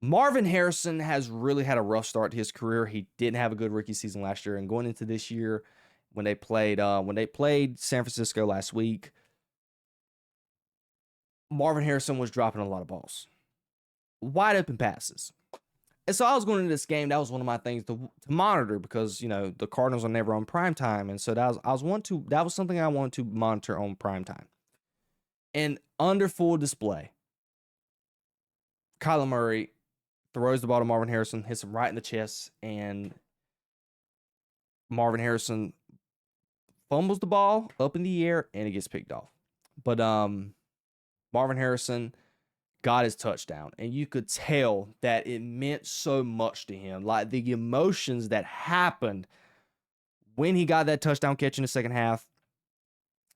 Marvin Harrison has really had a rough start to his career. He didn't have a good rookie season last year, and going into this year, when they played San Francisco last week, Marvin Harrison was dropping a lot of balls, wide open passes. And so I was going into this game. That was one of my things to monitor because the Cardinals are never on prime time, and so that was something I wanted to monitor on prime time. And under full display, Kyler Murray throws the ball to Marvin Harrison, hits him right in the chest, and Marvin Harrison fumbles the ball up in the air, and it gets picked off. But Marvin Harrison got his touchdown, and you could tell that it meant so much to him. Like the emotions that happened when he got that touchdown catch in the second half,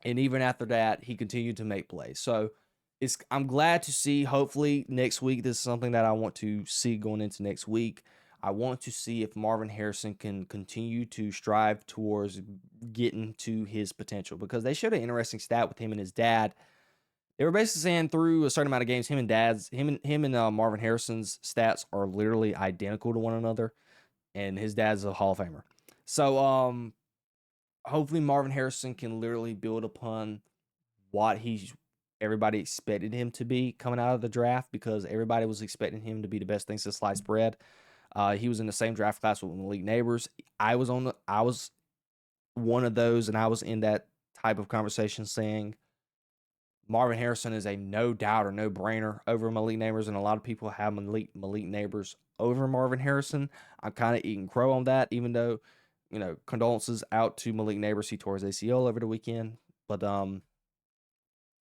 and even after that, he continued to make plays. So I'm glad to see. Hopefully next week, this is something that I want to see going into next week. I want to see if Marvin Harrison can continue to strive towards getting to his potential, because they showed an interesting stat with him and his dad. They were basically saying through a certain amount of games, him and Marvin Harrison's stats are literally identical to one another, and his dad's a Hall of Famer. So hopefully Marvin Harrison can literally build upon what everybody expected him to be coming out of the draft, because everybody was expecting him to be the best thing since sliced bread. He was in the same draft class with Malik Neighbors. I was one of those, and I was in that type of conversation saying Marvin Harrison is a no doubt or no brainer over Malik Neighbors, and a lot of people have Malik Neighbors over Marvin Harrison. I'm kind of eating crow on that, even though, condolences out to Malik Neighbors. He tore his ACL over the weekend, but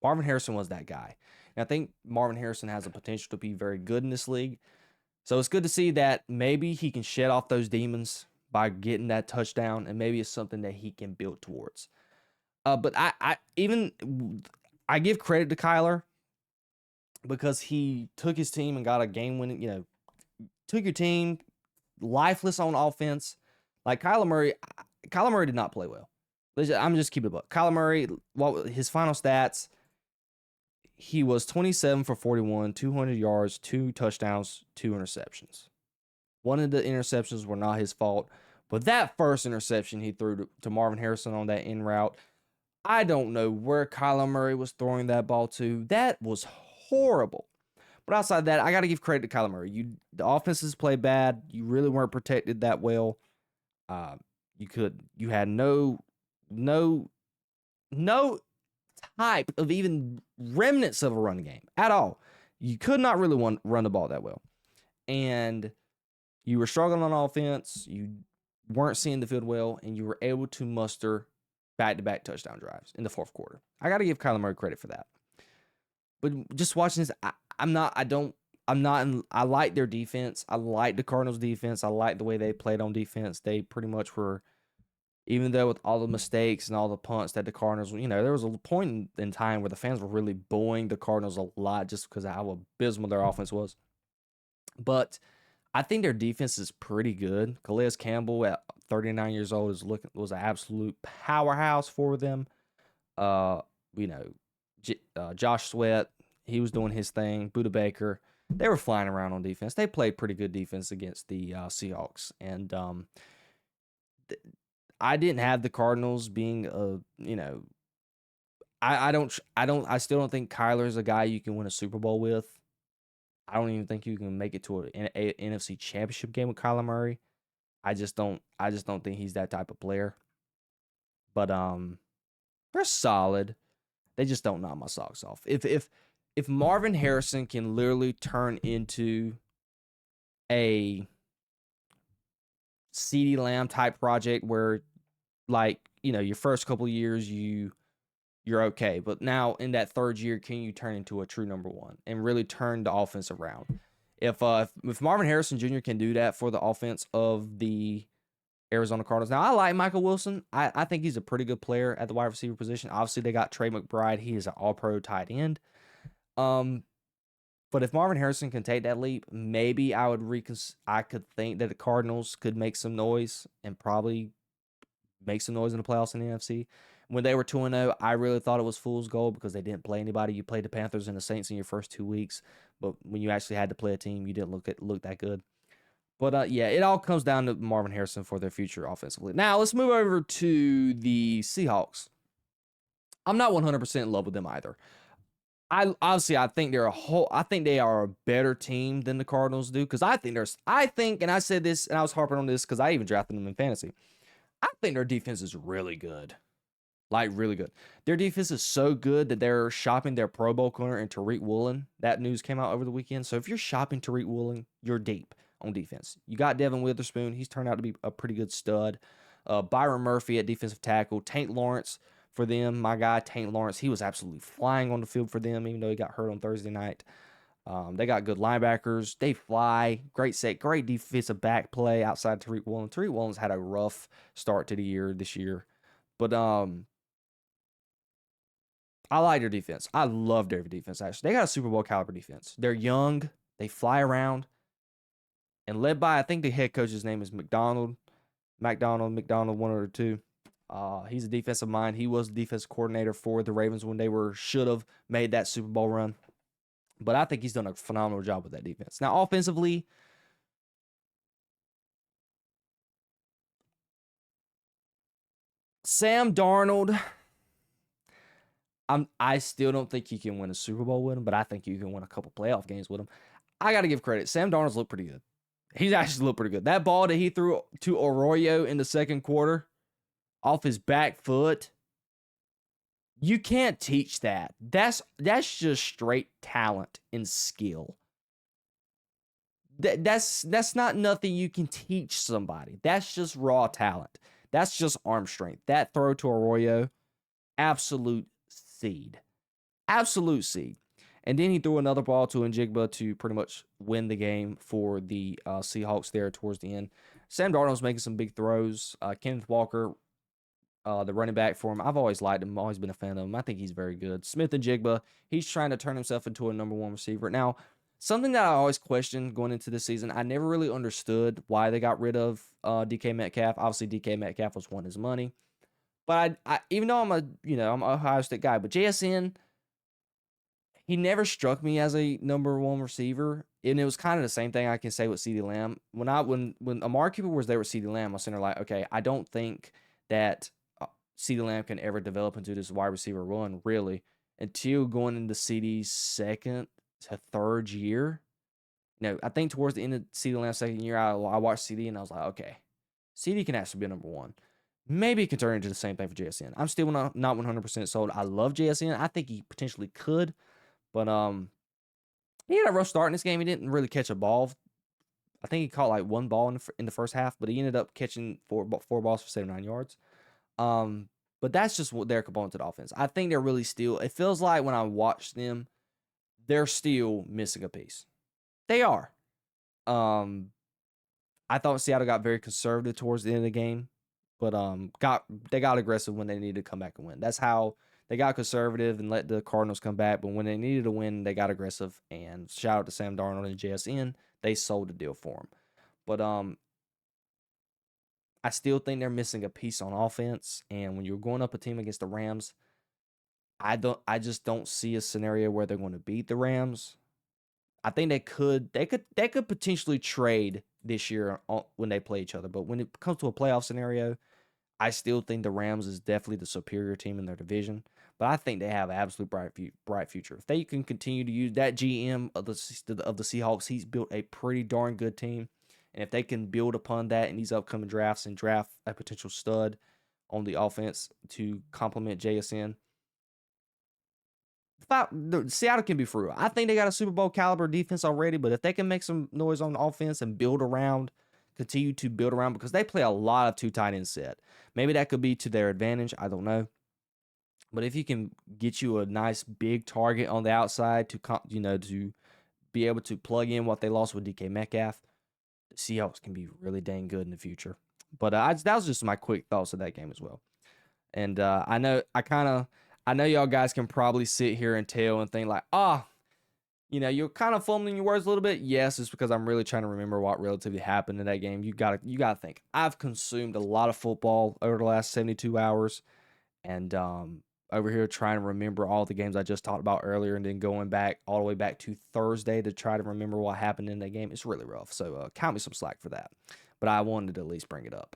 Marvin Harrison was that guy. And I think Marvin Harrison has the potential to be very good in this league. So it's good to see that maybe he can shed off those demons by getting that touchdown, and maybe it's something that he can build towards. But I give credit to Kyler, because he took his team and got a game-winning, took your team lifeless on offense. Like Kyler Murray did not play well. I'm just keeping it up. Kyler Murray, his final stats, he was 27 for 41, 200 yards, 2 touchdowns, 2 interceptions. One of the interceptions were not his fault, but that first interception he threw to Marvin Harrison on that in route, I don't know where Kyler Murray was throwing that ball to. That was horrible. But outside that, I got to give credit to Kyler Murray. The offenses played bad. You really weren't protected that well. You had no type of even remnants of a run game at all. You could not really run the ball that well. And you were struggling on offense. You weren't seeing the field well, and you were able to muster back-to-back touchdown drives in the fourth quarter. I got to give Kyler Murray credit for that. But just watching this, I like their defense. I like the Cardinals' defense. I like the way they played on defense. They pretty much were, even though with all the mistakes and all the punts that the Cardinals, there was a point in time where the fans were really booing the Cardinals a lot just because of how abysmal their offense was. But I think their defense is pretty good. Calais Campbell at 39 years old was an absolute powerhouse for them. Josh Sweat, he was doing his thing. Budda Baker, they were flying around on defense. They played pretty good defense against the Seahawks, and I didn't have the Cardinals being I still don't think Kyler's a guy you can win a Super Bowl with. I don't even think you can make it to an NFC Championship game with Kyler Murray. I just don't think he's that type of player. But they're solid. They just don't knock my socks off. If Marvin Harrison can literally turn into a CeeDee Lamb type project where, your first couple of years you're okay, but now in that third year, can you turn into a true number one and really turn the offense around? If Marvin Harrison Jr. can do that for the offense of the Arizona Cardinals. Now, I like Michael Wilson. I think he's a pretty good player at the wide receiver position. Obviously, they got Trey McBride. He is an all-pro tight end. But if Marvin Harrison can take that leap, maybe I could think that the Cardinals could make some noise and probably make some noise in the playoffs in the NFC. When they were 2-0, I really thought it was fool's gold because they didn't play anybody. You played the Panthers and the Saints in your first 2 weeks, but when you actually had to play a team, you didn't look that good. But yeah, it all comes down to Marvin Harrison for their future offensively. Now let's move over to the Seahawks. I'm not 100% in love with them either. I think they are a better team than the Cardinals do because and I said this and I was harping on this because I even drafted them in fantasy. I think their defense is really good. Like, really good. Their defense is so good that they're shopping their Pro Bowl corner in Tariq Woolen. That news came out over the weekend. So if you're shopping Tariq Woolen, you're deep on defense. You got Devin Witherspoon. He's turned out to be a pretty good stud. Byron Murphy at defensive tackle. Tank Lawrence for them. My guy, Tank Lawrence, he was absolutely flying on the field for them, even though he got hurt on Thursday night. They got good linebackers. They fly. Great set. Great defensive back play outside Tariq Woolen. Tariq Woolen's had a rough start to the year this year. But I like their defense. I love their defense, actually. They got a Super Bowl caliber defense. They're young. They fly around. And led by, I think the head coach's name is McDonald, one or the two. He's a defensive mind. He was the defensive coordinator for the Ravens when they should have made that Super Bowl run. But I think he's done a phenomenal job with that defense. Now, offensively, Sam Darnold, I still don't think you can win a Super Bowl with him, but I think you can win a couple playoff games with him. I got to give credit. Sam Darnold's looked pretty good. He's actually looked pretty good. That ball that he threw to Arroyo in the second quarter off his back foot, you can't teach that. That's just straight talent and skill. That's not nothing you can teach somebody. That's just raw talent. That's just arm strength. That throw to Arroyo, absolute seed. Absolute seed. And then he threw another ball to Njigba to pretty much win the game for the Seahawks there towards the end. Sam Darnold's making some big throws. Kenneth Walker, the running back for him, I've always liked him. Always been a fan of him. I think he's very good. Smith-Njigba, he's trying to turn himself into a number one receiver. Now, something that I always questioned going into this season, I never really understood why they got rid of DK Metcalf. Obviously, DK Metcalf was wanting his money. But I even though I'm an Ohio State guy, but JSN, he never struck me as a number one receiver. And it was kind of the same thing I can say with CeeDee Lamb. When Amari Cooper was there with CeeDee Lamb, I was sitting there like, okay, I don't think that CeeDee Lamb can ever develop into this wide receiver one, really, until going into CeeDee's second to third year. I think towards the end of CeeDee Lamb's second year, I watched CeeDee and I was like, okay, CeeDee can actually be a number one. Maybe it can turn into the same thing for JSN. I'm still not 100% sold. I love JSN. I think he potentially could. But he had a rough start in this game. He didn't really catch a ball. I think he caught like one ball in the first half, but he ended up catching four balls for 79 yards. But that's just what their component to the offense. I think they're really still, it feels like when I watch them, they're still missing a piece. They are. I thought Seattle got very conservative towards the end of the game, but they got aggressive when they needed to come back and win. That's how they got conservative and let the Cardinals come back. But when they needed to win, they got aggressive. And shout out to Sam Darnold and JSN. They sold the deal for him. But I still think they're missing a piece on offense. And when you're going up a team against the Rams, I just don't see a scenario where they're going to beat the Rams. I think they could potentially trade this year when they play each other. But when it comes to a playoff scenario, I still think the Rams is definitely the superior team in their division. But I think they have an absolute bright future. If they can continue to use that GM of the Seahawks, he's built a pretty darn good team. And if they can build upon that in these upcoming drafts and draft a potential stud on the offense to complement JSN, Seattle can be through. I think they got a Super Bowl caliber defense already, but if they can make some noise on the offense and continue to build around, because they play a lot of two tight end set. Maybe that could be to their advantage. I don't know. But if you can get you a nice big target on the outside to be able to plug in what they lost with DK Metcalf, the Seahawks can be really dang good in the future. But that was just my quick thoughts of that game as well. And I know y'all guys can probably sit here and tell and think like, you're kind of fumbling your words a little bit. Yes, it's because I'm really trying to remember what relatively happened in that game. You gotta think. I've consumed a lot of football over the last 72 hours, And over here trying to remember all the games I just talked about earlier, and then going back all the way back to Thursday to try to remember what happened in that game. It's really rough. So count me some slack for that. But I wanted to at least bring it up.